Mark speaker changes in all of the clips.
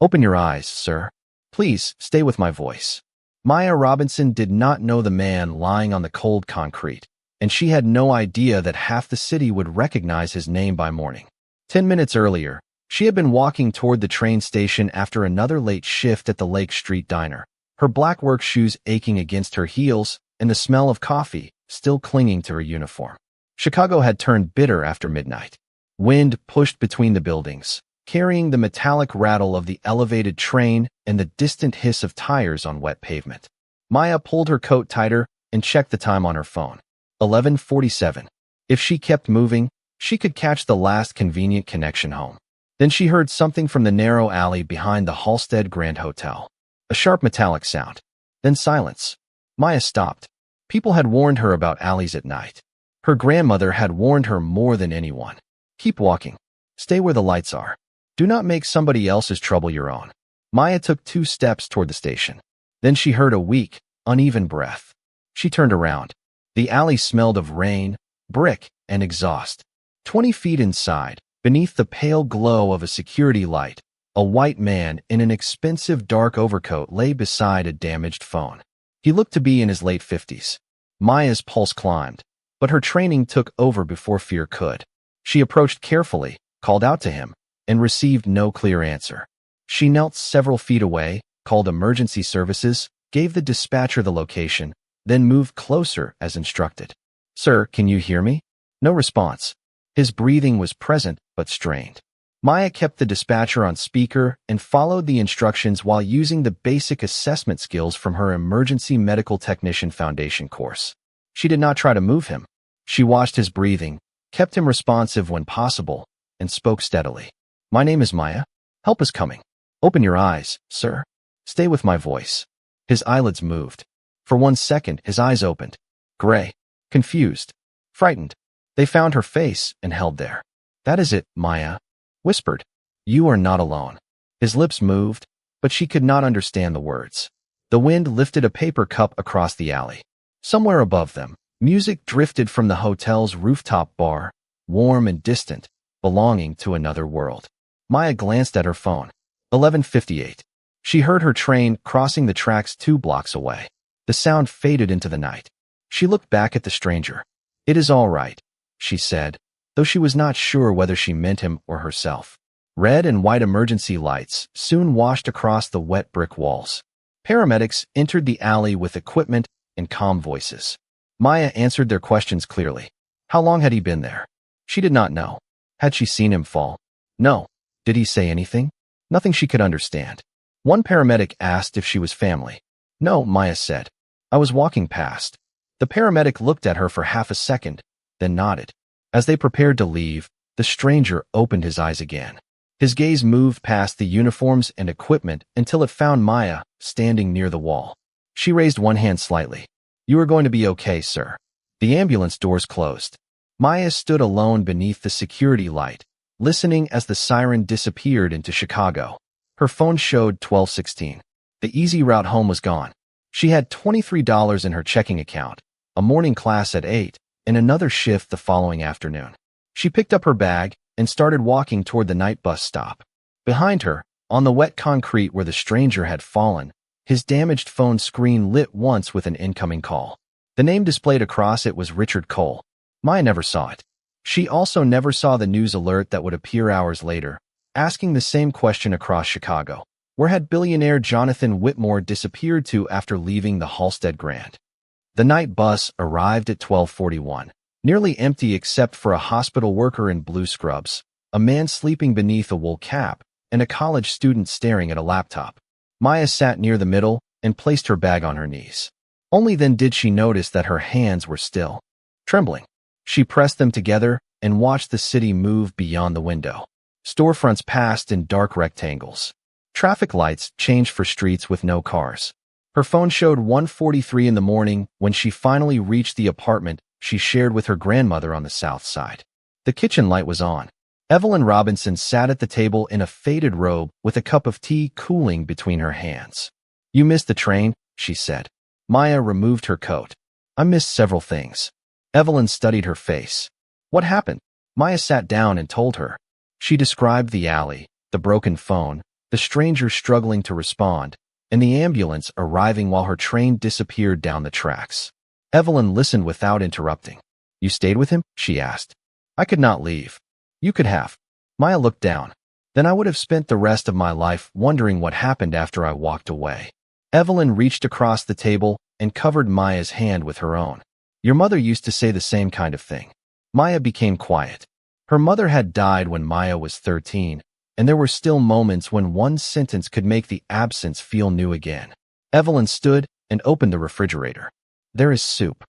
Speaker 1: Open your eyes, sir. Please, stay with my voice. Maya Robinson did not know the man lying on the cold concrete, and she had no idea that half the city would recognize his name by morning. 10 minutes earlier, she had been walking toward the train station after another late shift at the Lake Street Diner, her black work shoes aching against her heels and the smell of coffee still clinging to her uniform. Chicago had turned bitter after midnight. Wind pushed between the buildings, carrying the metallic rattle of the elevated train and the distant hiss of tires on wet pavement. Maya pulled her coat tighter and checked the time on her phone. 11:47. If she kept moving, she could catch the last convenient connection home. Then she heard something from the narrow alley behind the Halstead Grand Hotel. A sharp metallic sound. Then silence. Maya stopped. People had warned her about alleys at night. Her grandmother had warned her more than anyone. Keep walking. Stay where the lights are. Do not make somebody else's trouble your own. Maya took 2 steps toward the station. Then she heard a weak, uneven breath. She turned around. The alley smelled of rain, brick, and exhaust. 20 feet inside, beneath the pale glow of a security light, a white man in an expensive dark overcoat lay beside a damaged phone. He looked to be in his late 50s. Maya's pulse climbed, but her training took over before fear could. She approached carefully, called out to him, and received no clear answer. She knelt several feet away, called emergency services, gave the dispatcher the location, then moved closer as instructed. "Sir, can you hear me?" No response. His breathing was present but strained. Maya kept the dispatcher on speaker and followed the instructions while using the basic assessment skills from her Emergency Medical Technician Foundation course. She did not try to move him. She watched his breathing, kept him responsive when possible, and spoke steadily. "My name is Maya. Help is coming. Open your eyes, sir. Stay with my voice." His eyelids moved. For 1 second, his eyes opened. Gray. Confused. Frightened. They found her face and held there. "That is it," Maya whispered. "You are not alone." His lips moved, but she could not understand the words. The wind lifted a paper cup across the alley. Somewhere above them, music drifted from the hotel's rooftop bar, warm and distant, belonging to another world. Maya glanced at her phone. 11:58. She heard her train crossing the tracks 2 blocks away. The sound faded into the night. She looked back at the stranger. "It is all right," she said, though she was not sure whether she meant him or herself. Red and white emergency lights soon washed across the wet brick walls. Paramedics entered the alley with equipment and calm voices. Maya answered their questions clearly. How long had he been there? She did not know. Had she seen him fall? No. Did he say anything? Nothing she could understand. One paramedic asked if she was family. "No," Maya said. "I was walking past." The paramedic looked at her for half a second, then nodded. As they prepared to leave, the stranger opened his eyes again. His gaze moved past the uniforms and equipment until it found Maya standing near the wall. She raised one hand slightly. "You are going to be okay, sir." The ambulance doors closed. Maya stood alone beneath the security light, listening as the siren disappeared into Chicago. Her phone showed 12:16. The easy route home was gone. She had $23 in her checking account, a morning class at 8, and another shift the following afternoon. She picked up her bag and started walking toward the night bus stop. Behind her, on the wet concrete where the stranger had fallen, his damaged phone screen lit once with an incoming call. The name displayed across it was Richard Cole. Maya never saw it. She also never saw the news alert that would appear hours later, asking the same question across Chicago. Where had billionaire Jonathan Whitmore disappeared to after leaving the Halstead Grand? The night bus arrived at 12:41, nearly empty except for a hospital worker in blue scrubs, a man sleeping beneath a wool cap, and a college student staring at a laptop. Maya sat near the middle and placed her bag on her knees. Only then did she notice that her hands were still trembling. She pressed them together and watched the city move beyond the window. Storefronts passed in dark rectangles. Traffic lights changed for streets with no cars. Her phone showed 1:43 in the morning when she finally reached the apartment she shared with her grandmother on the south side. The kitchen light was on. Evelyn Robinson sat at the table in a faded robe with a cup of tea cooling between her hands. "You missed the train," she said. Maya removed her coat. "I missed several things." Evelyn studied her face. "What happened?" Maya sat down and told her. She described the alley, the broken phone, the stranger struggling to respond, and the ambulance arriving while her train disappeared down the tracks. Evelyn listened without interrupting. "You stayed with him?" she asked. "I could not leave." "You could have." Maya looked down. "Then I would have spent the rest of my life wondering what happened after I walked away." Evelyn reached across the table and covered Maya's hand with her own. "Your mother used to say the same kind of thing." Maya became quiet. Her mother had died when Maya was 13, and there were still moments when one sentence could make the absence feel new again. Evelyn stood and opened the refrigerator. "There is soup."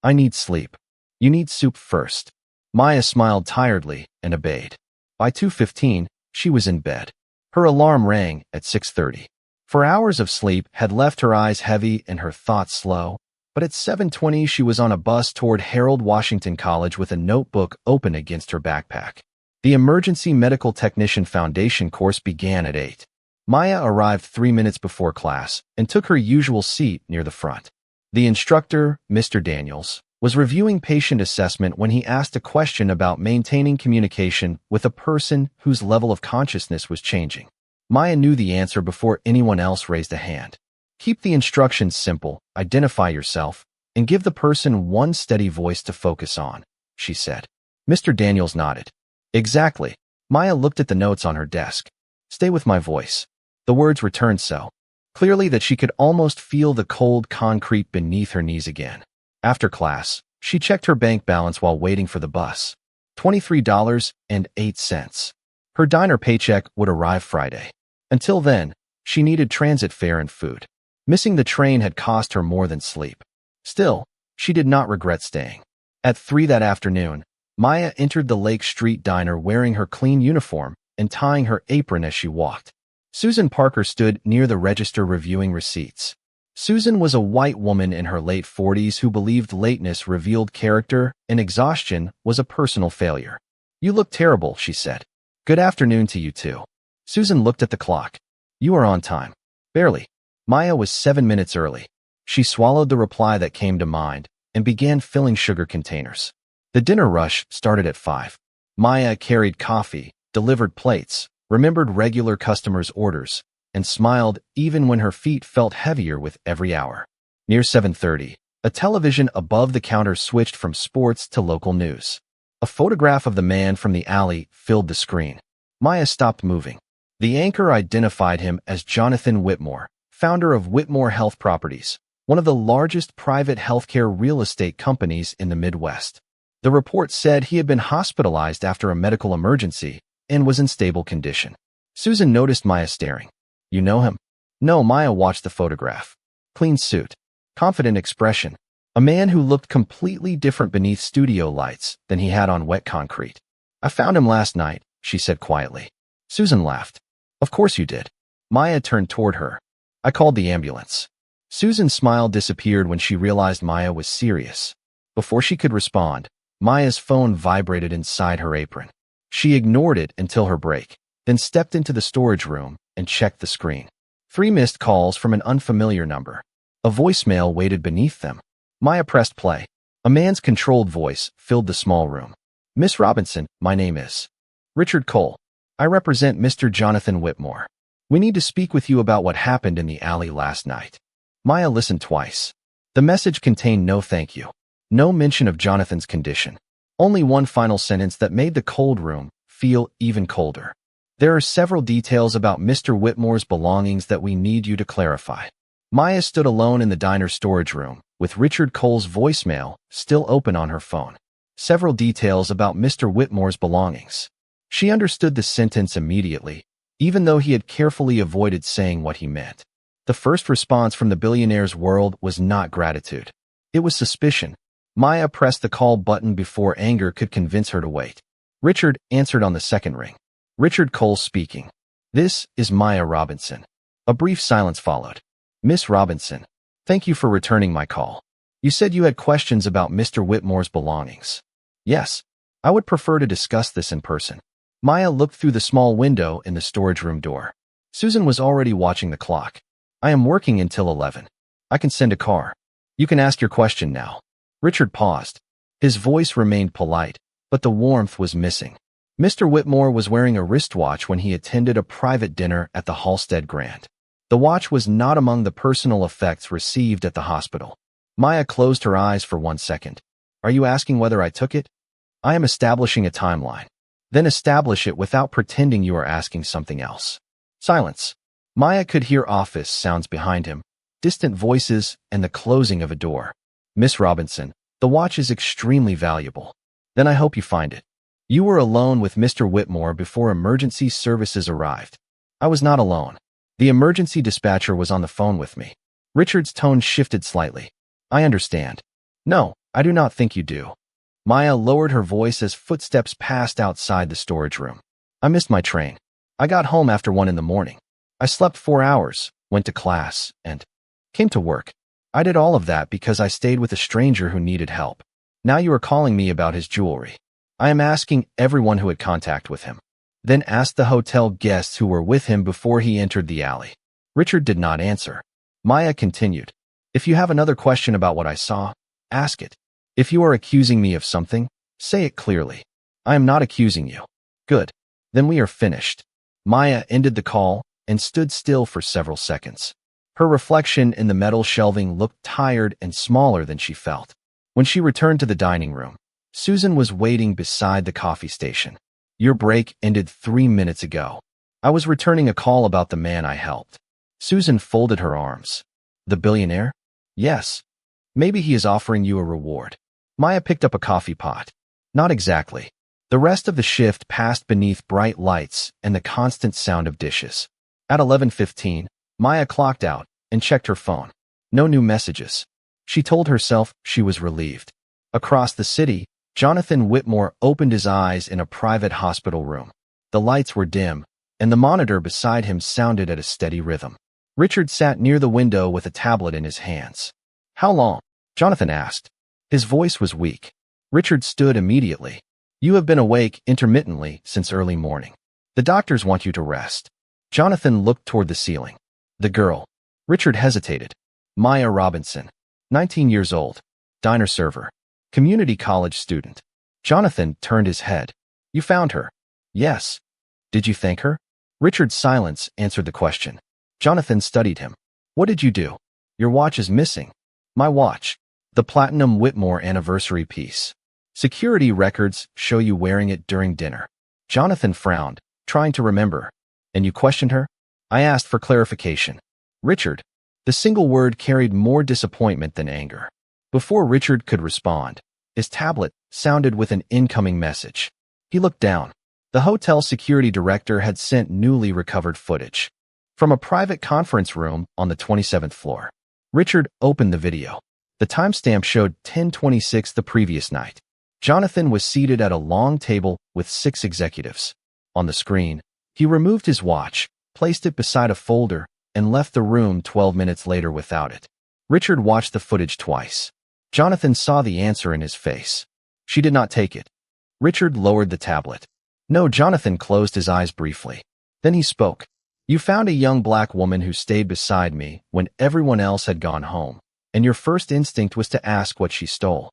Speaker 1: "I need sleep." "You need soup first." Maya smiled tiredly and obeyed. By 2:15, she was in bed. Her alarm rang at 6:30. 4 hours of sleep had left her eyes heavy and her thoughts slow, but at 7:20 she was on a bus toward Harold Washington College with a notebook open against her backpack. The Emergency Medical Technician Foundation course began at 8. Maya arrived 3 minutes before class and took her usual seat near the front. The instructor, Mr. Daniels, was reviewing patient assessment when he asked a question about maintaining communication with a person whose level of consciousness was changing. Maya knew the answer before anyone else raised a hand. "Keep the instructions simple, identify yourself, and give the person one steady voice to focus on," she said. Mr. Daniels nodded. "Exactly." Maya looked at the notes on her desk. "Stay with my voice." The words returned so clearly that she could almost feel the cold concrete beneath her knees again. After class, she checked her bank balance while waiting for the bus. $23.08. Her diner paycheck would arrive Friday. Until then, she needed transit fare and food. Missing the train had cost her more than sleep. Still, she did not regret staying. At 3 that afternoon, Maya entered the Lake Street diner wearing her clean uniform and tying her apron as she walked. Susan Parker stood near the register reviewing receipts. Susan was a white woman in her late 40s who believed lateness revealed character and exhaustion was a personal failure. "You look terrible," she said. "Good afternoon to you too." Susan looked at the clock. "You are on time." "Barely." Maya was 7 minutes early. She swallowed the reply that came to mind and began filling sugar containers. The dinner rush started at 5. Maya carried coffee, delivered plates, remembered regular customers' orders, and smiled even when her feet felt heavier with every hour. Near 7:30, a television above the counter switched from sports to local news. A photograph of the man from the alley filled the screen. Maya stopped moving. The anchor identified him as Jonathan Whitmore, founder of Whitmore Health Properties, one of the largest private healthcare real estate companies in the Midwest. The report said he had been hospitalized after a medical emergency and was in stable condition. Susan noticed Maya staring. "You know him?" "No." Maya watched the photograph. Clean suit, confident expression, a man who looked completely different beneath studio lights than he had on wet concrete. "I found him last night," she said quietly. Susan laughed. "Of course you did." Maya turned toward her. "I called the ambulance." Susan's smile disappeared when she realized Maya was serious. Before she could respond, Maya's phone vibrated inside her apron. She ignored it until her break, then stepped into the storage room and checked the screen. 3 missed calls from an unfamiliar number. A voicemail waited beneath them. Maya pressed play. A man's controlled voice filled the small room. "Miss Robinson, my name is Richard Cole. I represent Mr. Jonathan Whitmore. We need to speak with you about what happened in the alley last night." Maya listened twice. The message contained no thank you, no mention of Jonathan's condition. Only one final sentence that made the cold room feel even colder. "There are several details about Mr. Whitmore's belongings that we need you to clarify." Maya stood alone in the diner storage room, with Richard Cole's voicemail still open on her phone. "Several details about Mr. Whitmore's belongings." She understood the sentence immediately, even though he had carefully avoided saying what he meant. The first response from the billionaire's world was not gratitude. It was suspicion. Maya pressed the call button before anger could convince her to wait. Richard answered on the second ring. Richard Cole speaking. "This is Maya Robinson." A brief silence followed. "Miss Robinson, thank you for returning my call. You said you had questions about Mr. Whitmore's belongings." "Yes. I would prefer to discuss this in person." Maya looked through the small window in the storage room door. Susan was already watching the clock. "I am working until 11. I can send a car. You can ask your question now." Richard paused. His voice remained polite, but the warmth was missing. Mr. Whitmore was wearing a wristwatch when he attended a private dinner at the Halstead Grand. The watch was not among the personal effects received at the hospital. Maya closed her eyes for 1 second. Are you asking whether I took it? I am establishing a timeline. Then establish it without pretending you are asking something else. Silence. Maya could hear office sounds behind him, distant voices, and the closing of a door. Miss Robinson, the watch is extremely valuable. Then I hope you find it. You were alone with Mr. Whitmore before emergency services arrived. I was not alone. The emergency dispatcher was on the phone with me. Richard's tone shifted slightly. I understand. No, I do not think you do. Maya lowered her voice as footsteps passed outside the storage room. I missed my train. I got home after 1 in the morning. I slept 4 hours, went to class, and came to work. I did all of that because I stayed with a stranger who needed help. Now you are calling me about his jewelry. I am asking everyone who had contact with him. Then asked the hotel guests who were with him before he entered the alley. Richard did not answer. Maya continued. If you have another question about what I saw, ask it. If you are accusing me of something, say it clearly. I am not accusing you. Good. Then we are finished. Maya ended the call and stood still for several seconds. Her reflection in the metal shelving looked tired and smaller than she felt. When she returned to the dining room, Susan was waiting beside the coffee station. Your break ended 3 minutes ago. I was returning a call about the man I helped. Susan folded her arms. The billionaire? Yes. Maybe he is offering you a reward. Maya picked up a coffee pot. Not exactly. The rest of the shift passed beneath bright lights and the constant sound of dishes. At 11:15, Maya clocked out and checked her phone. No new messages. She told herself she was relieved. Across the city, Jonathan Whitmore opened his eyes in a private hospital room. The lights were dim, and the monitor beside him sounded at a steady rhythm. Richard sat near the window with a tablet in his hands. How long? Jonathan asked. His voice was weak. Richard stood immediately. You have been awake intermittently since early morning. The doctors want you to rest. Jonathan looked toward the ceiling. The girl. Richard hesitated. Maya Robinson, 19 years old, diner server, community college student. Jonathan turned his head. You found her? Yes. Did you thank her? Richard's silence answered the question. Jonathan studied him. What did you do? Your watch is missing. My watch. The platinum Whitmore anniversary piece. Security records show you wearing it during dinner. Jonathan frowned, trying to remember. And you questioned her? I asked for clarification. Richard. The single word carried more disappointment than anger. Before Richard could respond, his tablet sounded with an incoming message. He looked down. The hotel security director had sent newly recovered footage from a private conference room on the 27th floor. Richard opened the video. The timestamp showed 10:26 the previous night. Jonathan was seated at a long table with 6 executives. On the screen, he removed his watch, placed it beside a folder, and left the room 12 minutes later without it. Richard watched the footage twice. Jonathan saw the answer in his face. She did not take it. Richard lowered the tablet. No, Jonathan closed his eyes briefly. Then he spoke. You found a young black woman who stayed beside me when everyone else had gone home, and your first instinct was to ask what she stole.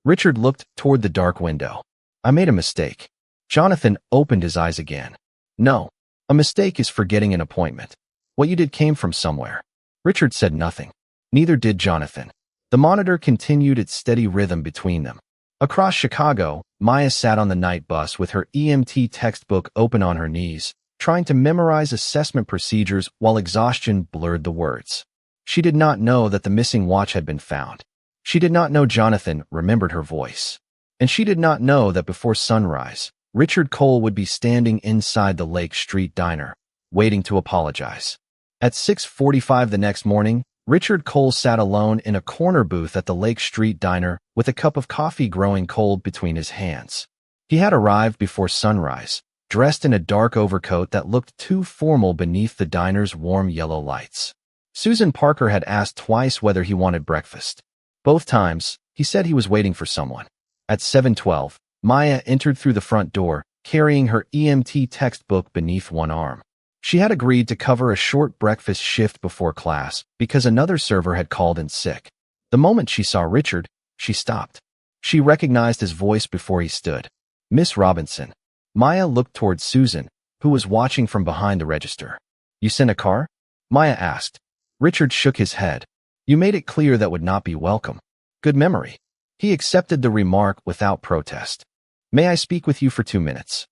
Speaker 1: Richard looked toward the dark window. I made a mistake. Jonathan opened his eyes again. No, a mistake is forgetting an appointment. What you did came from somewhere. Richard said nothing. Neither did Jonathan. The monitor continued its steady rhythm between them. Across Chicago, Maya sat on the night bus with her EMT textbook open on her knees, trying to memorize assessment procedures while exhaustion blurred the words. She did not know that the missing watch had been found. She did not know Jonathan remembered her voice. And she did not know that before sunrise, Richard Cole would be standing inside the Lake Street Diner, waiting to apologize. At 6:45 the next morning, Richard Cole sat alone in a corner booth at the Lake Street Diner with a cup of coffee growing cold between his hands. He had arrived before sunrise, dressed in a dark overcoat that looked too formal beneath the diner's warm yellow lights. Susan Parker had asked twice whether he wanted breakfast. Both times, he said he was waiting for someone. At 7:12, Maya entered through the front door, carrying her EMT textbook beneath one arm. She had agreed to cover a short breakfast shift before class because another server had called in sick. The moment she saw Richard, she stopped. She recognized his voice before he stood. Miss Robinson. Maya looked toward Susan, who was watching from behind the register. You sent a car? Maya asked. Richard shook his head. You made it clear that would not be welcome. Good memory. He accepted the remark without protest. May I speak with you for 2 minutes?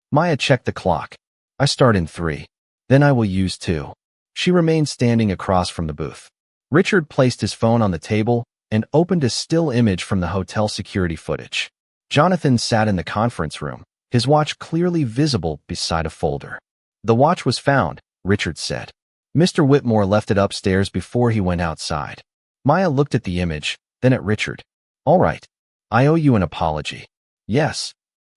Speaker 1: Maya checked the clock. I start in 3. Then I will use 2. She remained standing across from the booth. Richard placed his phone on the table and opened a still image from the hotel security footage. Jonathan sat in the conference room, his watch clearly visible beside a folder. The watch was found, Richard said. Mr. Whitmore left it upstairs before he went outside. Maya looked at the image, then at Richard. All right. I owe you an apology. Yes.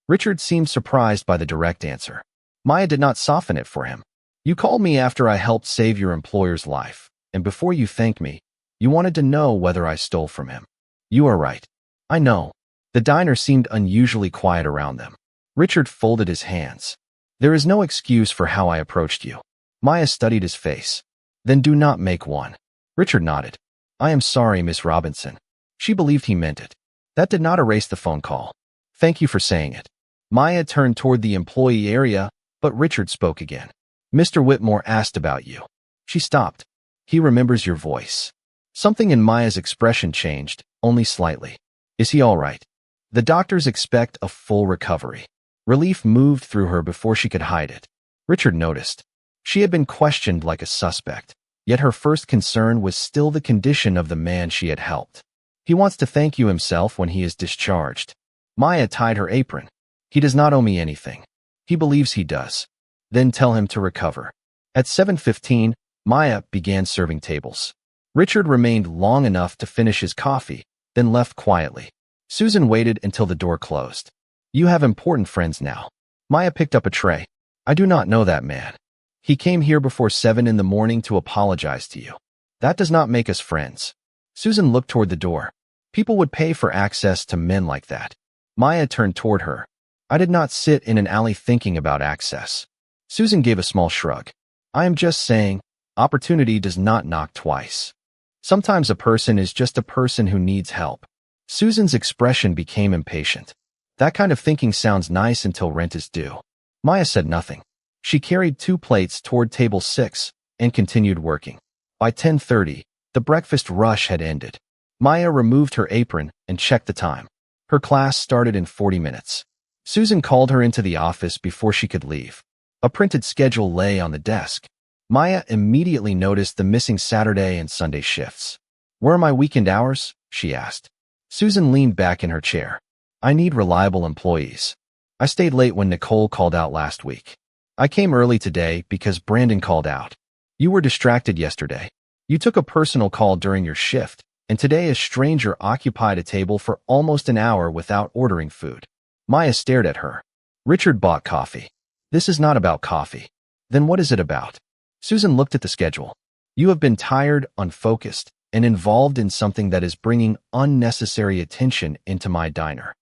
Speaker 1: Richard seemed surprised by the direct answer. Maya did not soften it for him. You called me after I helped save your employer's life, and before you thanked me, you wanted to know whether I stole from him. You are right. I know. The diner seemed unusually quiet around them. Richard folded his hands. There is no excuse for how I approached you. Maya studied his face. Then do not make one. Richard nodded. I am sorry, Miss Robinson. She believed he meant it. That did not erase the phone call. Thank you for saying it. Maya turned toward the employee area, but Richard spoke again. Mr. Whitmore asked about you. She stopped. He remembers your voice. Something in Maya's expression changed, only slightly. Is he all right? The doctors expect a full recovery. Relief moved through her before she could hide it. Richard noticed. She had been questioned like a suspect, yet her first concern was still the condition of the man she had helped. He wants to thank you himself when he is discharged. Maya tied her apron. He does not owe me anything. He believes he does. Then tell him to recover. At 7:15, Maya began serving tables. Richard remained long enough to finish his coffee, then left quietly. Susan waited until the door closed. You have important friends now. Maya picked up a tray. I do not know that man. He came here before 7 in the morning to apologize to you. That does not make us friends. Susan looked toward the door. People would pay for access to men like that. Maya turned toward her. I did not sit in an alley thinking about access. Susan gave a small shrug. I am just saying, opportunity does not knock twice. Sometimes a person is just a person who needs help. Susan's expression became impatient. That kind of thinking sounds nice until rent is due. Maya said nothing. She carried 2 plates toward table 6 and continued working. By 10:30, the breakfast rush had ended. Maya removed her apron and checked the time. Her class started in 40 minutes. Susan called her into the office before she could leave. A printed schedule lay on the desk. Maya immediately noticed the missing Saturday and Sunday shifts. Where are my weekend hours? She asked. Susan leaned back in her chair. I need reliable employees. I stayed late when Nicole called out last week. I came early today because Brandon called out. You were distracted yesterday. You took a personal call during your shift, and today a stranger occupied a table for almost an hour without ordering food. Maya stared at her. Richard bought coffee. This is not about coffee. Then what is it about? Susan looked at the schedule. You have been tired, unfocused, and involved in something that is bringing unnecessary attention into my diner.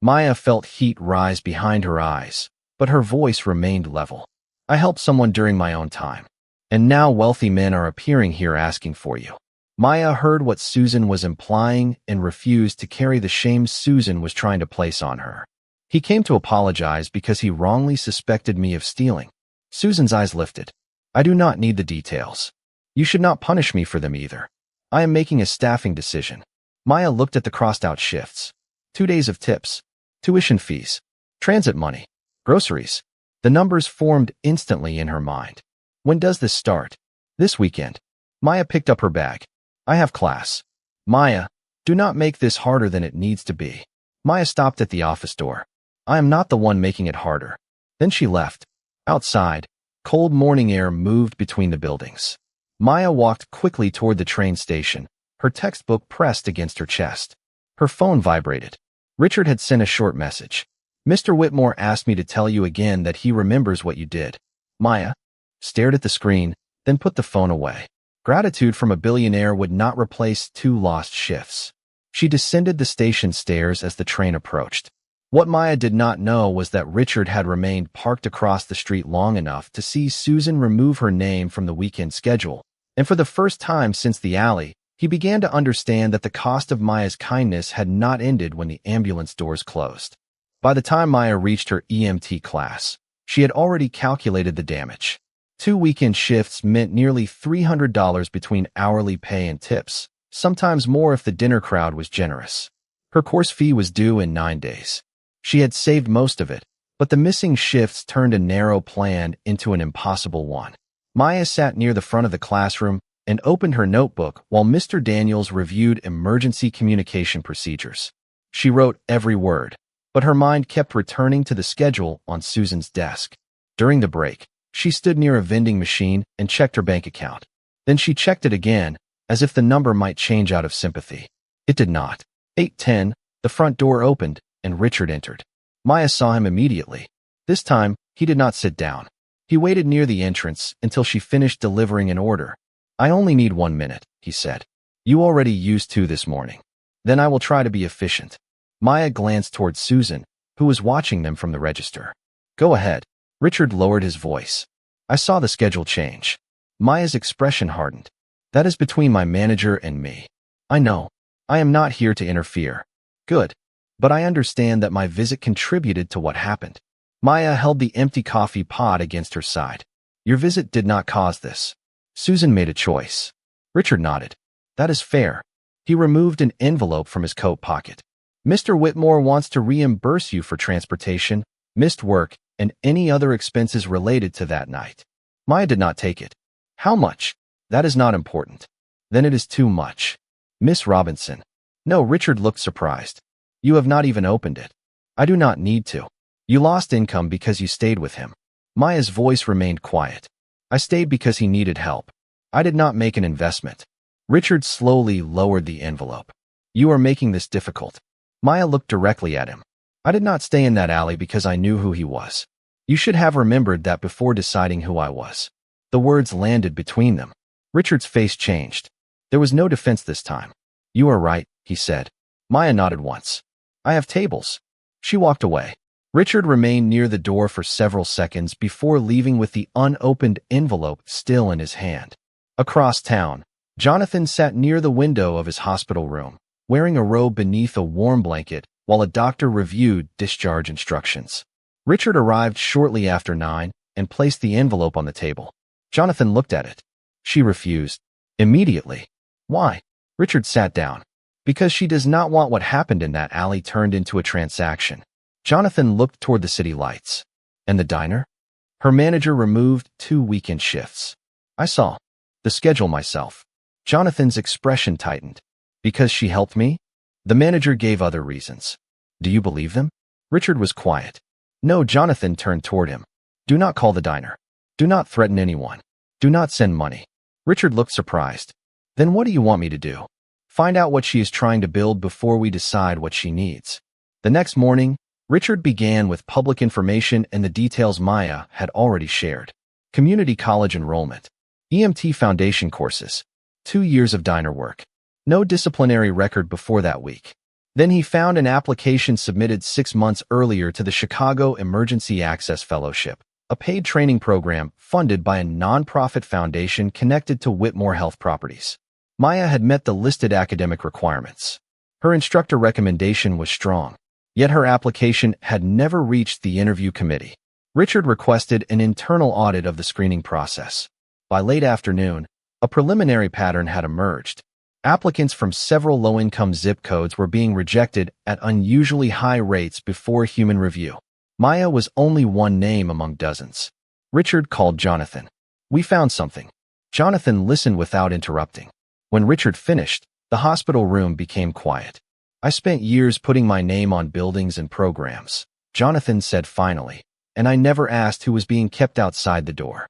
Speaker 1: Maya felt heat rise behind her eyes, but her voice remained level. I helped someone during my own time, and now wealthy men are appearing here asking for you. Maya heard what Susan was implying and refused to carry the shame Susan was trying to place on her. He came to apologize because he wrongly suspected me of stealing. Susan's eyes lifted. I do not need the details. You should not punish me for them either. I am making a staffing decision. Maya looked at the crossed-out shifts. 2 days of tips, tuition fees, transit money, groceries. The numbers formed instantly in her mind. When does this start? This weekend. Maya picked up her bag. I have class. Maya, do not make this harder than it needs to be. Maya stopped at the office door. I am not the one making it harder. Then she left. Outside, cold morning air moved between the buildings. Maya walked quickly toward the train station, her textbook pressed against her chest. Her phone vibrated. Richard had sent a short message. Mr. Whitmore asked me to tell you again that he remembers what you did. Maya stared at the screen, then put the phone away. Gratitude from a billionaire would not replace 2 lost shifts. She descended the station stairs as the train approached. What Maya did not know was that Richard had remained parked across the street long enough to see Susan remove her name from the weekend schedule, and for the first time since the alley, he began to understand that the cost of Maya's kindness had not ended when the ambulance doors closed. By the time Maya reached her EMT class, she had already calculated the damage. 2 weekend shifts meant nearly $300 between hourly pay and tips, sometimes more if the dinner crowd was generous. Her course fee was due in 9 days. She had saved most of it, but the missing shifts turned a narrow plan into an impossible one. Maya sat near the front of the classroom and opened her notebook while Mr. Daniels reviewed emergency communication procedures. She wrote every word, but her mind kept returning to the schedule on Susan's desk. During the break, she stood near a vending machine and checked her bank account. Then she checked it again, as if the number might change out of sympathy. It did not. 8:10, the front door opened, and Richard entered. Maya saw him immediately. This time, he did not sit down. He waited near the entrance until she finished delivering an order. "I only need 1 minute," he said. "You already used 2 this morning. Then I will try to be efficient." Maya glanced toward Susan, who was watching them from the register. "Go ahead." Richard lowered his voice. "I saw the schedule change." Maya's expression hardened. "That is between my manager and me. I know. I am not here to interfere." "Good. But I understand that my visit contributed to what happened." Maya held the empty coffee pot against her side. "Your visit did not cause this." Susan made a choice. Richard nodded. "That is fair." He removed an envelope from his coat pocket. "Mr. Whitmore wants to reimburse you for transportation, missed work, and any other expenses related to that night." Maya did not take it. "How much?" "That is not important." "Then it is too much." "Miss Robinson." "No." Richard looked surprised. "You have not even opened it." "I do not need to." "You lost income because you stayed with him." Maya's voice remained quiet. "I stayed because he needed help. I did not make an investment." Richard slowly lowered the envelope. "You are making this difficult." Maya looked directly at him. "I did not stay in that alley because I knew who he was. You should have remembered that before deciding who I was." The words landed between them. Richard's face changed. There was no defense this time. "You are right," he said. Maya nodded once. "I have tables." She walked away. Richard remained near the door for several seconds before leaving with the unopened envelope still in his hand. Across town, Jonathan sat near the window of his hospital room, wearing a robe beneath a warm blanket while a doctor reviewed discharge instructions. Richard arrived shortly after 9 and placed the envelope on the table. Jonathan looked at it. She refused. Immediately. "Why?" Richard sat down. "Because she does not want what happened in that alley turned into a transaction." Jonathan looked toward the city lights. "And the diner?" "Her manager removed 2 weekend shifts. I saw the schedule myself." Jonathan's expression tightened. "Because she helped me?" "The manager gave other reasons." "Do you believe them?" Richard was quiet. "No." Jonathan turned toward him. "Do not call the diner. Do not threaten anyone. Do not send money." Richard looked surprised. "Then what do you want me to do?" "Find out what she is trying to build before we decide what she needs." The next morning, Richard began with public information and the details Maya had already shared. Community college enrollment, EMT foundation courses, 2 years of diner work. No disciplinary record before that week. Then he found an application submitted 6 months earlier to the Chicago Emergency Access Fellowship, a paid training program funded by a nonprofit foundation connected to Whitmore Health Properties. Maya had met the listed academic requirements. Her instructor recommendation was strong. Yet her application had never reached the interview committee. Richard requested an internal audit of the screening process. By late afternoon, a preliminary pattern had emerged. Applicants from several low-income zip codes were being rejected at unusually high rates before human review. Maya was only one name among dozens. Richard called Jonathan. "We found something." Jonathan listened without interrupting. When Richard finished, the hospital room became quiet. "I spent years putting my name on buildings and programs," Jonathan said finally, "and I never asked who was being kept outside the door."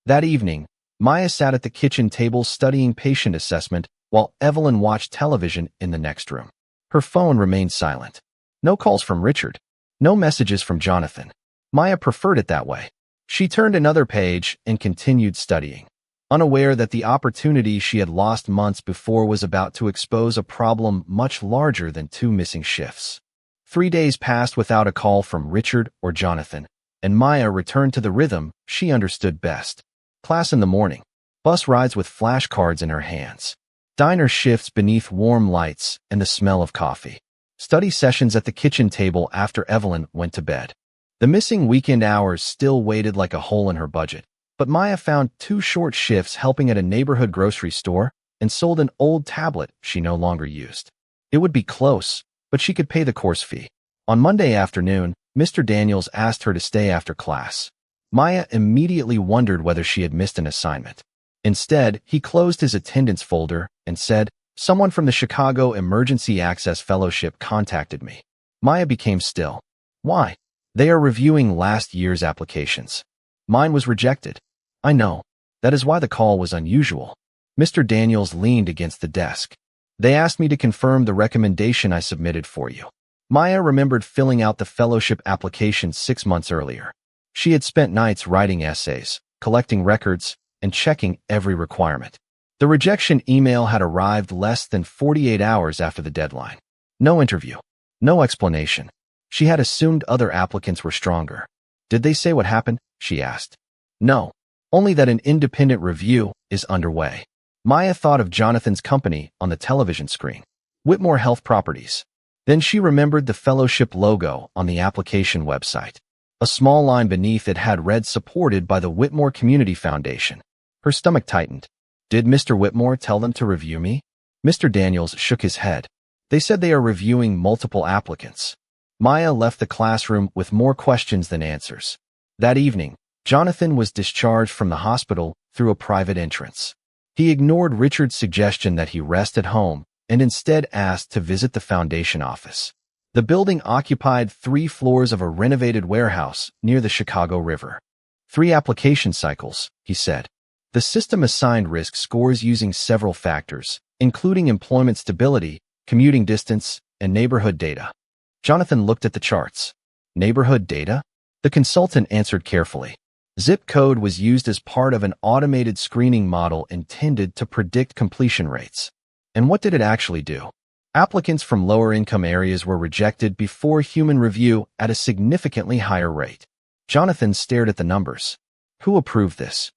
Speaker 1: That evening, Maya sat at the kitchen table studying patient assessment while Evelyn watched television in the next room. Her phone remained silent. No calls from Richard. No messages from Jonathan. Maya preferred it that way. She turned another page and continued studying, unaware that the opportunity she had lost months before was about to expose a problem much larger than 2 missing shifts. 3 days passed without a call from Richard or Jonathan, and Maya returned to the rhythm she understood best. Class in the morning. Bus rides with flashcards in her hands. Diner shifts beneath warm lights and the smell of coffee. Study sessions at the kitchen table after Evelyn went to bed. The missing weekend hours still waited like a hole in her budget, but Maya found 2 short shifts helping at a neighborhood grocery store and sold an old tablet she no longer used. It would be close, but she could pay the course fee. On Monday afternoon, Mr. Daniels asked her to stay after class. Maya immediately wondered whether she had missed an assignment. Instead, he closed his attendance folder and said, "Someone from the Chicago Emergency Access Fellowship contacted me." Maya became still. "Why?" "They are reviewing last year's applications. Mine was rejected." "I know. That is why the call was unusual." Mr. Daniels leaned against the desk. "They asked me to confirm the recommendation I submitted for you." Maya remembered filling out the fellowship application 6 months earlier. She had spent nights writing essays, collecting records, and checking every requirement. The rejection email had arrived less than 48 hours after the deadline. No interview. No explanation. She had assumed other applicants were stronger. "Did they say what happened?" she asked. "No. Only that an independent review is underway." Maya thought of Jonathan's company on the television screen, Whitmore Health Properties. Then she remembered the fellowship logo on the application website. A small line beneath it had read "Supported by the Whitmore Community Foundation." Her stomach tightened. "Did Mr. Whitmore tell them to review me?" Mr. Daniels shook his head. "They said they are reviewing multiple applicants." Maya left the classroom with more questions than answers. That evening, Jonathan was discharged from the hospital through a private entrance. He ignored Richard's suggestion that he rest at home and instead asked to visit the foundation office. The building occupied 3 floors of a renovated warehouse near the Chicago River. 3 application cycles, he said. The system assigned risk scores using several factors, including employment stability, commuting distance, and neighborhood data. Jonathan looked at the charts. Neighborhood data? The consultant answered carefully. Zip code was used as part of an automated screening model intended to predict completion rates. And what did it actually do? Applicants from lower-income areas were rejected before human review at a significantly higher rate. Jonathan stared at the numbers. Who approved this?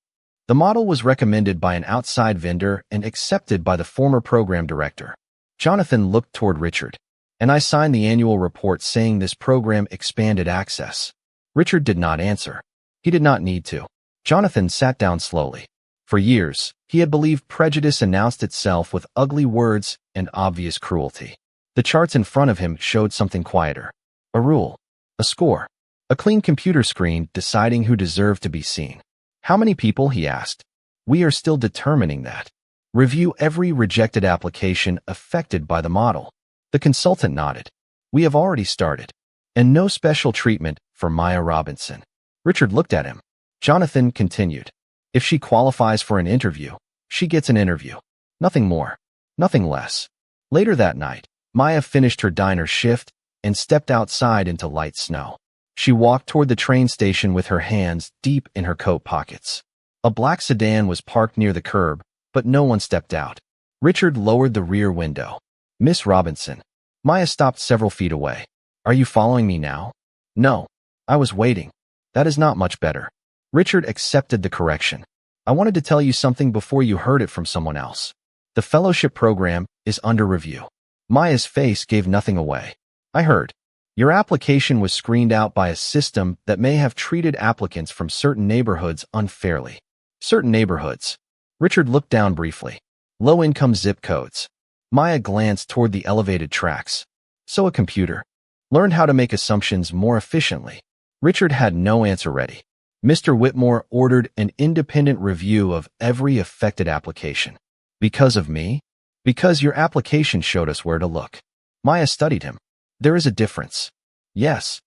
Speaker 1: The model was recommended by an outside vendor and accepted by the former program director. Jonathan looked toward Richard. "And I signed the annual report saying this program expanded access." Richard did not answer. He did not need to. Jonathan sat down slowly. For years, he had believed prejudice announced itself with ugly words and obvious cruelty. The charts in front of him showed something quieter. A rule. A score. A clean computer screen deciding who deserved to be seen. "How many people?" he asked. "We are still determining that. Review every rejected application affected by the model." The consultant nodded. "We have already started. And no special treatment for Maya Robinson." Richard looked at him. Jonathan continued. "If she qualifies for an interview, she gets an interview. Nothing more. Nothing less." Later that night, Maya finished her diner shift and stepped outside into light snow. She walked toward the train station with her hands deep in her coat pockets. A black sedan was parked near the curb, but no one stepped out. Richard lowered the rear window. "Miss Robinson." Maya stopped several feet away. "Are you following me now?" "No. I was waiting." "That is not much better." Richard accepted the correction. "I wanted to tell you something before you heard it from someone else. The fellowship program is under review." Maya's face gave nothing away. "I heard. Your application was screened out by a system that may have treated applicants from certain neighborhoods unfairly." "Certain neighborhoods." Richard looked down briefly. "Low-income zip codes." Maya glanced toward the elevated tracks. "So a computer learned how to make assumptions more efficiently." Richard had no answer ready. Mr. Whitmore ordered an independent review of every affected application. "Because of me?" "Because your application showed us where to look." Maya studied him. "There is a difference." "Yes."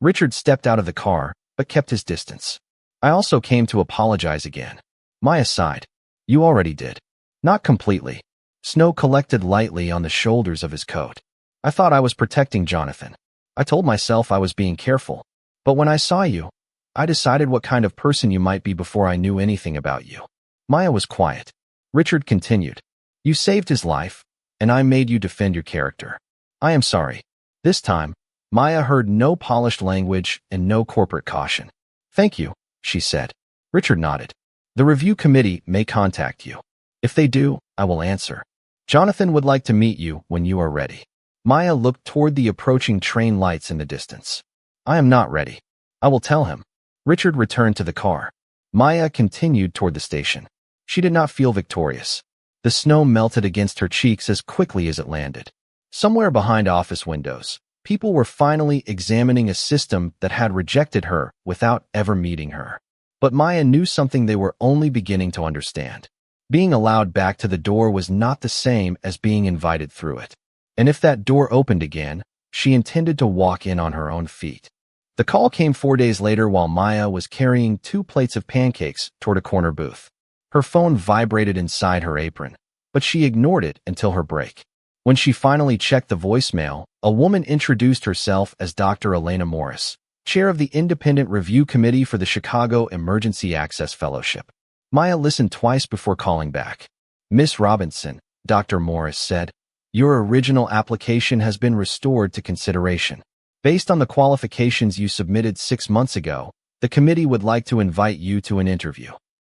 Speaker 1: Richard stepped out of the car, but kept his distance. "I also came to apologize again." Maya sighed. "You already did." "Not completely." Snow collected lightly on the shoulders of his coat. "I thought I was protecting Jonathan. I told myself I was being careful. But when I saw you, I decided what kind of person you might be before I knew anything about you." Maya was quiet. Richard continued. "You saved his life, and I made you defend your character. I am sorry." This time, Maya heard no polished language and no corporate caution. "Thank you," she said. Richard nodded. "The review committee may contact you. If they do, I will answer. Jonathan would like to meet you when you are ready." Maya looked toward the approaching train lights in the distance. I am not ready. I will tell him. Richard returned to the car. Maya continued toward the station. She did not feel victorious. The snow melted against her cheeks as quickly as it landed. Somewhere behind office windows, people were finally examining a system that had rejected her without ever meeting her. But Maya knew something they were only beginning to understand. Being allowed back to the door was not the same as being invited through it. And if that door opened again, she intended to walk in on her own feet. The call came 4 days later while Maya was carrying 2 plates of pancakes toward a corner booth. Her phone vibrated inside her apron, but she ignored it until her break. When she finally checked the voicemail, a woman introduced herself as Dr. Elena Morris, chair of the Independent Review Committee for the Chicago Emergency Access Fellowship. Maya listened twice before calling back. Miss Robinson, Dr. Morris said, your original application has been restored to consideration. Based on the qualifications you submitted 6 months ago, the committee would like to invite you to an interview.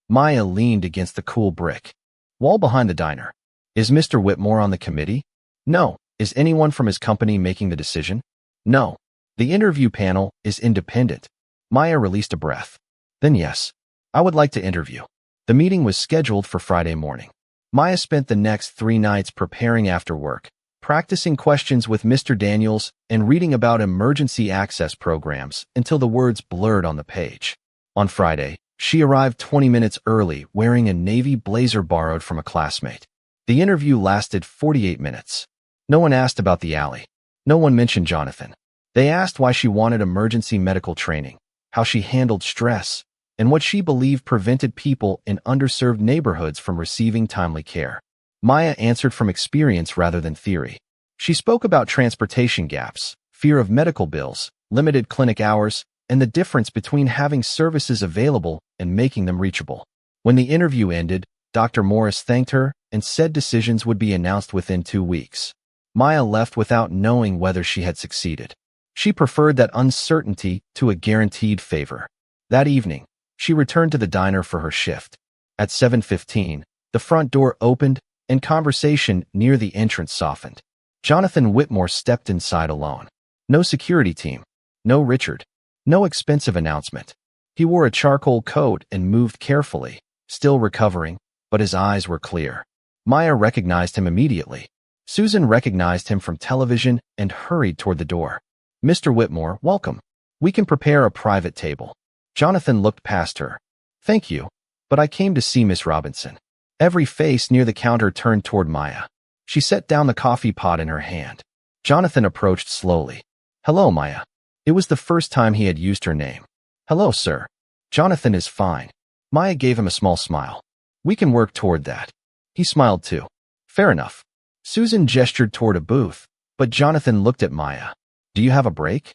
Speaker 1: Maya leaned against the cool brick wall behind the diner. Is Mr. Whitmore on the committee? No. Is anyone from his company making the decision? No. The interview panel is independent. Maya released a breath. Then yes, I would like to interview. The meeting was scheduled for Friday morning. Maya spent the next 3 nights preparing after work, practicing questions with Mr. Daniels and reading about emergency access programs until the words blurred on the page. On Friday, she arrived 20 minutes early wearing a navy blazer borrowed from a classmate. The interview lasted 48 minutes. No one asked about the alley. No one mentioned Jonathan. They asked why she wanted emergency medical training, how she handled stress, and what she believed prevented people in underserved neighborhoods from receiving timely care. Maya answered from experience rather than theory. She spoke about transportation gaps, fear of medical bills, limited clinic hours, and the difference between having services available and making them reachable. When the interview ended, Dr. Morris thanked her and said decisions would be announced within 2 weeks. Maya left without knowing whether she had succeeded. She preferred that uncertainty to a guaranteed favor. That evening, she returned to the diner for her shift. At 7:15, the front door opened and conversation near the entrance softened. Jonathan Whitmore stepped inside alone. No security team. No Richard. No expensive announcement. He wore a charcoal coat and moved carefully, still recovering, but his eyes were clear. Maya recognized him immediately. Susan recognized him from television and hurried toward the door. Mr. Whitmore, welcome. We can prepare a private table. Jonathan looked past her. Thank you, but I came to see Miss Robinson. Every face near the counter turned toward Maya. She set down the coffee pot in her hand. Jonathan approached slowly. Hello, Maya. It was the first time he had used her name. Hello, sir. Jonathan is fine. Maya gave him a small smile. We can work toward that. He smiled too. Fair enough. Susan gestured toward a booth, but Jonathan looked at Maya. Do you have a break?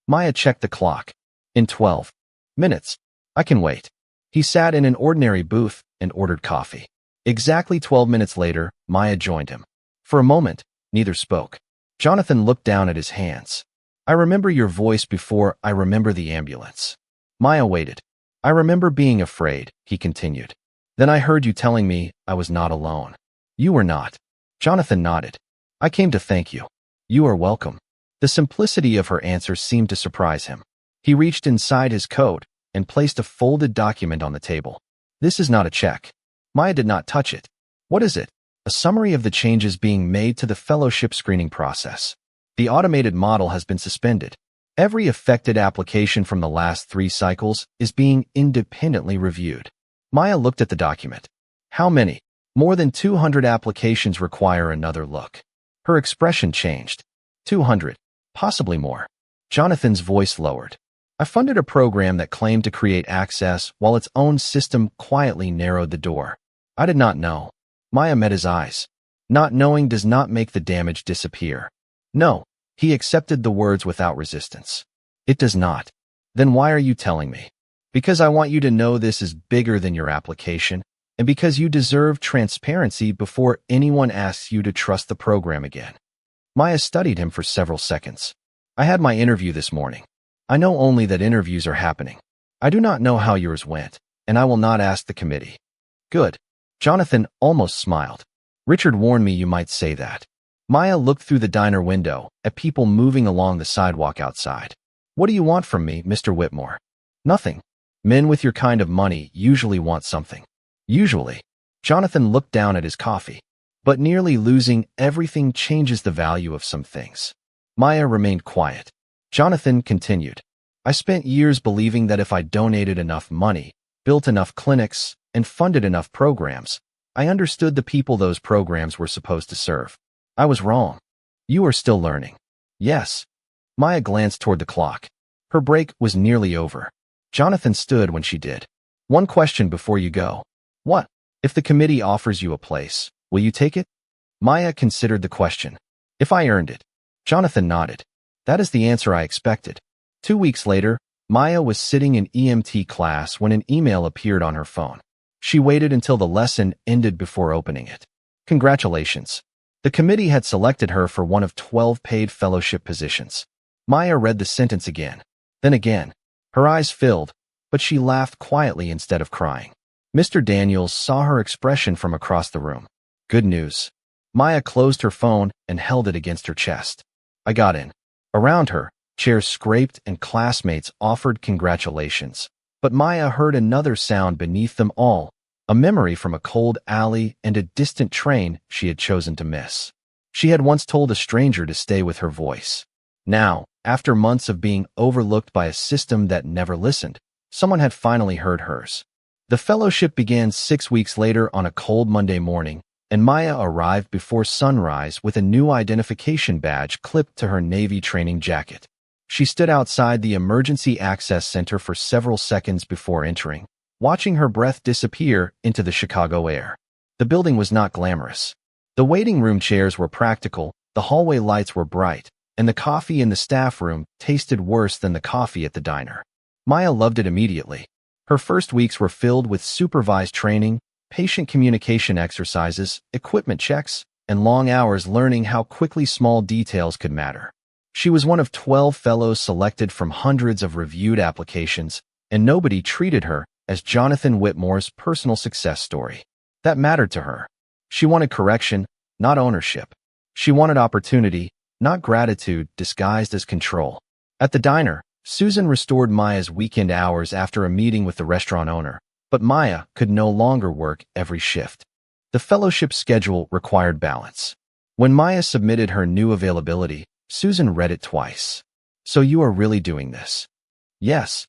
Speaker 1: Maya checked the clock. In 12 minutes. I can wait. He sat in an ordinary booth and ordered coffee. Exactly 12 minutes later, Maya joined him. For a moment, neither spoke. Jonathan looked down at his hands. I remember your voice before I remember the ambulance. Maya waited. I remember being afraid, he continued. Then I heard you telling me I was not alone. You were not. Jonathan nodded. I came to thank you. You are welcome. The simplicity of her answer seemed to surprise him. He reached inside his coat and placed a folded document on the table. This is not a check. Maya did not touch it. What is it? A summary of the changes being made to the fellowship screening process. The automated model has been suspended. Every affected application from the last 3 cycles is being independently reviewed. Maya looked at the document. How many? More than 200 applications require another look. Her expression changed. 200. Possibly more. Jonathan's voice lowered. I funded a program that claimed to create access while its own system quietly narrowed the door. I did not know. Maya met his eyes. Not knowing does not make the damage disappear. No, he accepted the words without resistance. It does not. Then why are you telling me? Because I want you to know this is bigger than your application, and because you deserve transparency before anyone asks you to trust the program again. Maya studied him for several seconds. I had my interview this morning. I know only that interviews are happening. I do not know how yours went, and I will not ask the committee. Good. Jonathan almost smiled. Richard warned me you might say that. Maya looked through the diner window at people moving along the sidewalk outside. What do you want from me, Mr. Whitmore? Nothing. Men with your kind of money usually want something. Usually. Jonathan looked down at his coffee. But nearly losing everything changes the value of some things. Maya remained quiet. Jonathan continued. I spent years believing that if I donated enough money, built enough clinics, and funded enough programs, I understood the people those programs were supposed to serve. I was wrong. You are still learning. Yes. Maya glanced toward the clock. Her break was nearly over. Jonathan stood when she did. One question before you go. What? If the committee offers you a place, will you take it? Maya considered the question. If I earned it. Jonathan nodded. That is the answer I expected. 2 weeks later, Maya was sitting in EMT class when an email appeared on her phone. She waited until the lesson ended before opening it. Congratulations. The committee had selected her for one of 12 paid fellowship positions. Maya read the sentence again. Then again. Her eyes filled, but she laughed quietly instead of crying. Mr. Daniels saw her expression from across the room. Good news. Maya closed her phone and held it against her chest. I got in. Around her, chairs scraped and classmates offered congratulations. But Maya heard another sound beneath them all, a memory from a cold alley and a distant train she had chosen to miss. She had once told a stranger to stay with her voice. Now, after months of being overlooked by a system that never listened, someone had finally heard hers. The fellowship began 6 weeks later on a cold Monday morning, and Maya arrived before sunrise with a new identification badge clipped to her Navy training jacket. She stood outside the Emergency Access Center for several seconds before entering, watching her breath disappear into the Chicago air. The building was not glamorous. The waiting room chairs were practical, the hallway lights were bright, and the coffee in the staff room tasted worse than the coffee at the diner. Maya loved it immediately. Her first weeks were filled with supervised training, patient communication exercises, equipment checks, and long hours learning how quickly small details could matter. She was one of 12 fellows selected from hundreds of reviewed applications, and nobody treated her as Jonathan Whitmore's personal success story. That mattered to her. She wanted correction, not ownership. She wanted opportunity, not gratitude disguised as control. At the diner, Susan restored Maya's weekend hours after a meeting with the restaurant owner, but Maya could no longer work every shift. The fellowship schedule required balance. When Maya submitted her new availability, Susan read it twice. So you are really doing this? Yes.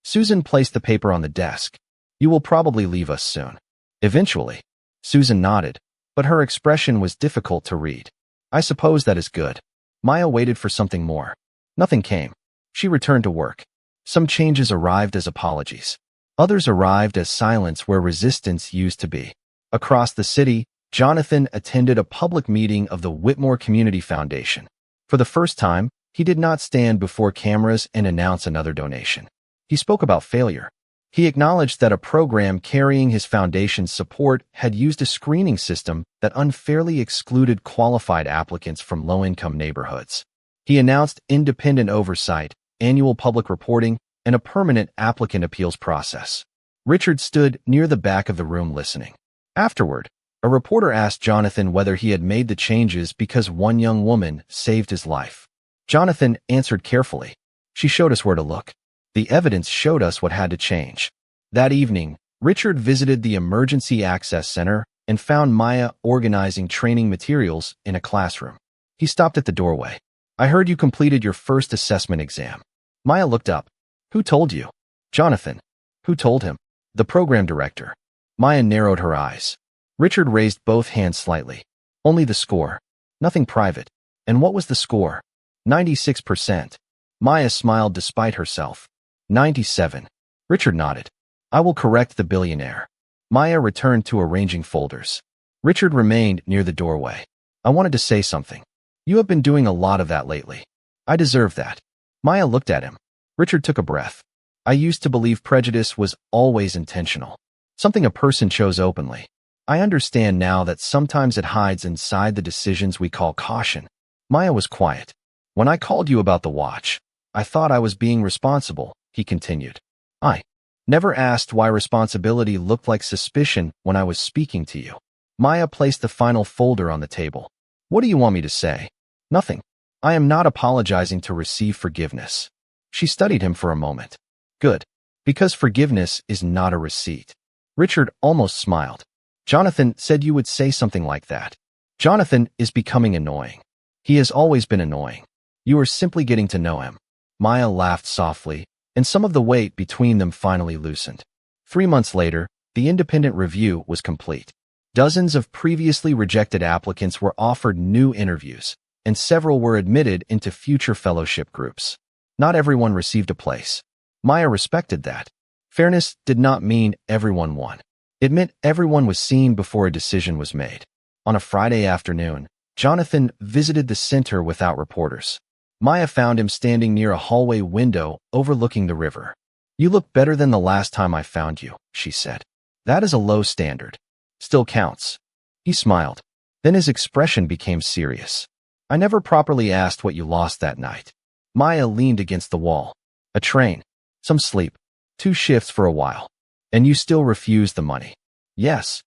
Speaker 1: Susan placed the paper on the desk. You will probably leave us soon. Eventually. Susan nodded, but her expression was difficult to read. I suppose that is good. Maya waited for something more. Nothing came. She returned to work. Some changes arrived as apologies. Others arrived as silence where resistance used to be. Across the city, Jonathan attended a public meeting of the Whitmore Community Foundation. For the first time, he did not stand before cameras and announce another donation. He spoke about failure. He acknowledged that a program carrying his foundation's support had used a screening system that unfairly excluded qualified applicants from low-income neighborhoods. He announced independent oversight, annual public reporting, and a permanent applicant appeals process. Richard stood near the back of the room listening. Afterward, a reporter asked Jonathan whether he had made the changes because one young woman saved his life. Jonathan answered carefully. She showed us where to look. The evidence showed us what had to change. That evening, Richard visited the Emergency Access Center and found Maya organizing training materials in a classroom. He stopped at the doorway. I heard you completed your first assessment exam. Maya looked up. Who told you? Jonathan. Who told him? The program director. Maya narrowed her eyes. Richard raised both hands slightly. Only the score. Nothing private. And what was the score? 96%. Maya smiled despite herself. 97. Richard nodded. I will correct the billionaire. Maya returned to arranging folders. Richard remained near the doorway. I wanted to say something. You have been doing a lot of that lately. I deserve that. Maya looked at him. Richard took a breath. I used to believe prejudice was always intentional. Something a person chose openly. I understand now that sometimes it hides inside the decisions we call caution. Maya was quiet. When I called you about the watch, I thought I was being responsible, he continued. I never asked why responsibility looked like suspicion when I was speaking to you. Maya placed the final folder on the table. What do you want me to say? Nothing. I am not apologizing to receive forgiveness. She studied him for a moment. Good. Because forgiveness is not a receipt. Richard almost smiled. Jonathan said you would say something like that. Jonathan is becoming annoying. He has always been annoying. You are simply getting to know him. Maya laughed softly, and some of the weight between them finally loosened. 3 months later, the independent review was complete. Dozens of previously rejected applicants were offered new interviews, and several were admitted into future fellowship groups. Not everyone received a place. Maya respected that. Fairness did not mean everyone won. It meant everyone was seen before a decision was made. On a Friday afternoon, Jonathan visited the center without reporters. Maya found him standing near a hallway window overlooking the river. You look better than the last time I found you, she said. That is a low standard. Still counts. He smiled. Then his expression became serious. I never properly asked what you lost that night. Maya leaned against the wall. A train. Some sleep. 2 shifts for a while. And you still refused the money. Yes.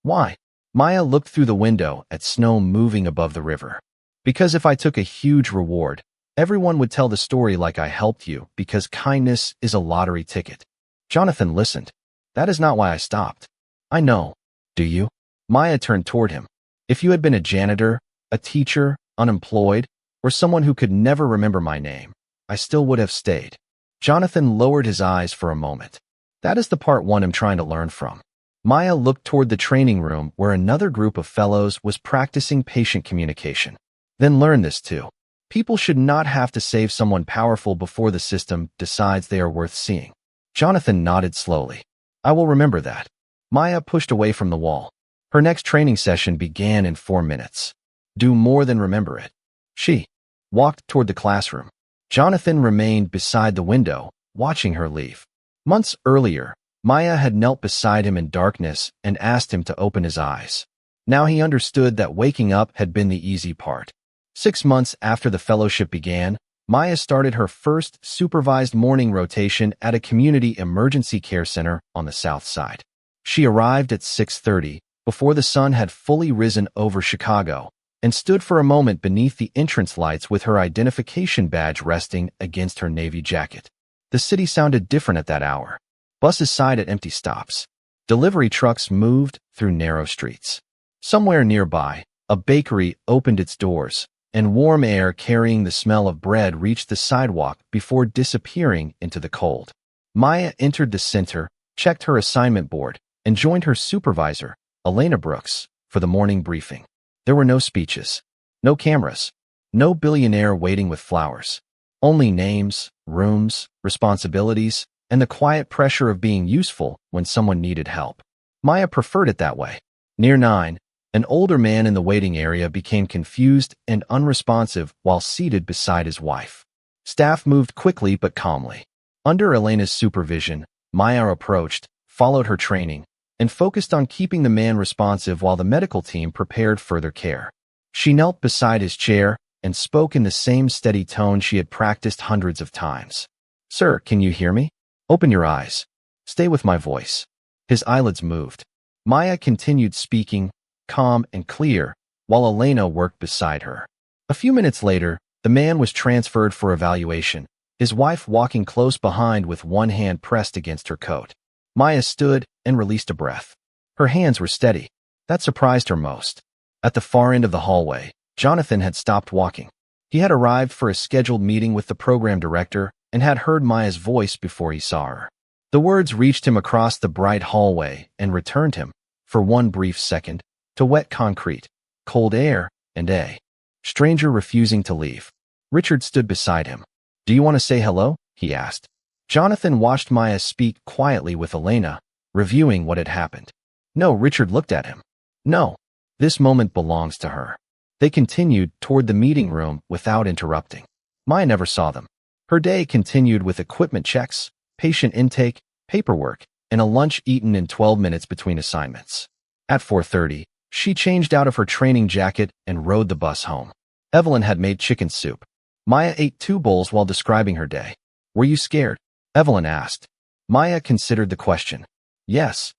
Speaker 1: Why? Maya looked through the window at snow moving above the river. Because if I took a huge reward, everyone would tell the story like I helped you because kindness is a lottery ticket. Jonathan listened. That is not why I stopped. I know. Do you? Maya turned toward him. If you had been a janitor, a teacher, unemployed, or someone who could never remember my name, I still would have stayed. Jonathan lowered his eyes for a moment. That is the part one I'm trying to learn from. Maya looked toward the training room where another group of fellows was practicing patient communication. Then learn this too. People should not have to save someone powerful before the system decides they are worth seeing. Jonathan nodded slowly. I will remember that. Maya pushed away from the wall. Her next training session began in 4 minutes. Do more than remember it. She walked toward the classroom. Jonathan remained beside the window, watching her leave. Months earlier, Maya had knelt beside him in darkness and asked him to open his eyes. Now he understood that waking up had been the easy part. 6 months after the fellowship began, Maya started her first supervised morning rotation at a community emergency care center on the south side. She arrived at 6:30, before the sun had fully risen over Chicago, and stood for a moment beneath the entrance lights with her identification badge resting against her navy jacket. The city sounded different at that hour. Buses sighed at empty stops. Delivery trucks moved through narrow streets. Somewhere nearby, a bakery opened its doors, and warm air carrying the smell of bread reached the sidewalk before disappearing into the cold. Maya entered the center, checked her assignment board, and joined her supervisor, Elena Brooks, for the morning briefing. There were no speeches, no cameras, no billionaire waiting with flowers. Only names, rooms, responsibilities, and the quiet pressure of being useful when someone needed help. Maya preferred it that way. Near 9, an older man in the waiting area became confused and unresponsive while seated beside his wife. Staff moved quickly but calmly. Under Elena's supervision, Maya approached, followed her training, and focused on keeping the man responsive while the medical team prepared further care. She knelt beside his chair and spoke in the same steady tone she had practiced hundreds of times. Sir, can you hear me? Open your eyes. Stay with my voice. His eyelids moved. Maya continued speaking, calm and clear, while Elena worked beside her. A few minutes later, the man was transferred for evaluation, his wife walking close behind with one hand pressed against her coat. Maya stood and released a breath. Her hands were steady. That surprised her most. At the far end of the hallway, Jonathan had stopped walking. He had arrived for a scheduled meeting with the program director and had heard Maya's voice before he saw her. The words reached him across the bright hallway and returned him, for one brief second, to wet concrete, cold air, and a stranger refusing to leave. Richard stood beside him. Do you want to say hello? He asked. Jonathan watched Maya speak quietly with Elena, reviewing what had happened. No, Richard looked at him. No, this moment belongs to her. They continued toward the meeting room without interrupting. Maya never saw them. Her day continued with equipment checks, patient intake, paperwork, and a lunch eaten in 12 minutes between assignments. At 4:30, she changed out of her training jacket and rode the bus home. Evelyn had made chicken soup. Maya ate 2 bowls while describing her day. Were you scared? Evelyn asked. Maya considered the question. Yes.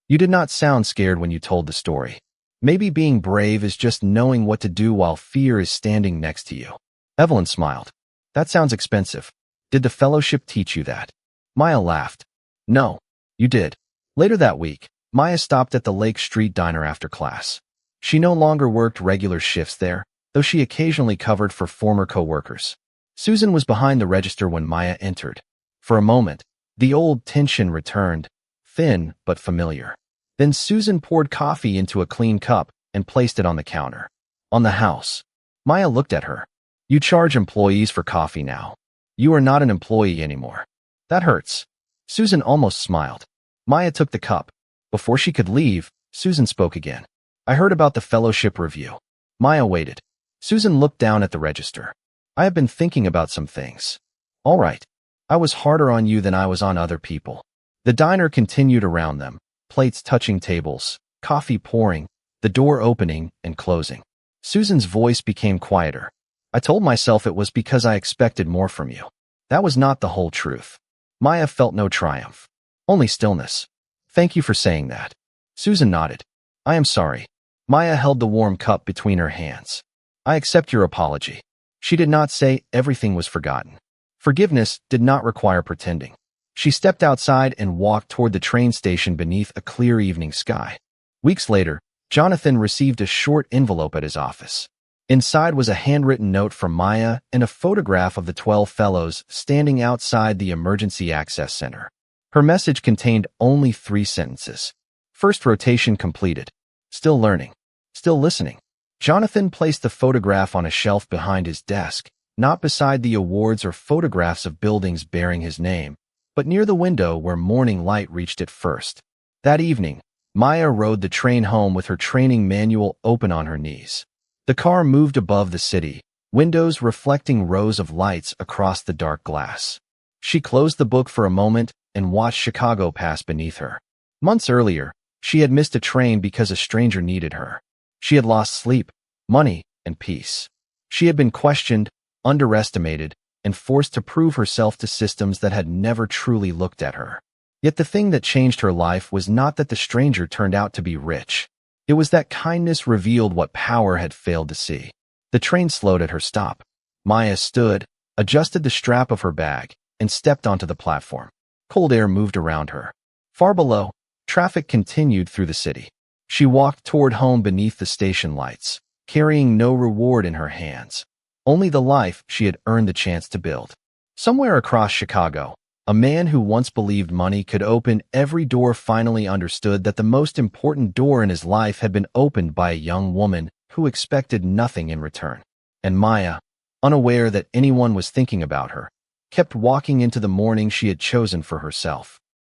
Speaker 1: You did not sound scared when you told the story. Maybe being brave is just knowing what to do while fear is standing next to you. Evelyn smiled. That sounds expensive. Did the fellowship teach you that? Maya laughed. No, you did. Later that week, Maya stopped at the Lake Street Diner after class. She no longer worked regular shifts there, though she occasionally covered for former co-workers. Susan was behind the register when Maya entered. For a moment, the old tension returned, thin but familiar. Then Susan poured coffee into a clean cup and placed it on the counter. On the house. Maya looked at her. You charge employees for coffee now. You are not an employee anymore. That hurts. Susan almost smiled. Maya took the cup. Before she could leave, Susan spoke again. I heard about the fellowship review. Maya waited. Susan looked down at the register. I have been thinking about some things. All right. I was harder on you than I was on other people. The diner continued around them, plates touching tables, coffee pouring, the door opening and closing. Susan's voice became quieter. I told myself it was because I expected more from you. That was not the whole truth. Maya felt no triumph, only stillness. Thank you for saying that. Susan nodded. I am sorry. Maya held the warm cup between her hands. I accept your apology. She did not say everything was forgotten. Forgiveness did not require pretending. She stepped outside and walked toward the train station beneath a clear evening sky. Weeks later, Jonathan received a short envelope at his office. Inside was a handwritten note from Maya and a photograph of the 12 fellows standing outside the Emergency Access Center. Her message contained only 3 sentences. First rotation completed. Still learning. Still listening. Jonathan placed the photograph on a shelf behind his desk, not beside the awards or photographs of buildings bearing his name, but near the window where morning light reached it first. That evening, Maya rode the train home with her training manual open on her knees. The car moved above the city, windows reflecting rows of lights across the dark glass. She closed the book for a moment and watched Chicago pass beneath her. Months earlier, she had missed a train because a stranger needed her. She had lost sleep, money, and peace. She had been questioned, underestimated, and forced to prove herself to systems that had never truly looked at her. Yet the thing that changed her life was not that the stranger turned out to be rich. It was that kindness revealed what power had failed to see. The train slowed at her stop. Maya stood, adjusted the strap of her bag, and stepped onto the platform. Cold air moved around her. Far below, traffic continued through the city. She walked toward home beneath the station lights, carrying no reward in her hands, only the life she had earned the chance to build. Somewhere across Chicago, a man who once believed money could open every door finally understood that the most important door in his life had been opened by a young woman who expected nothing in return. And Maya, unaware that anyone was thinking about her, kept walking into the morning she had chosen for herself.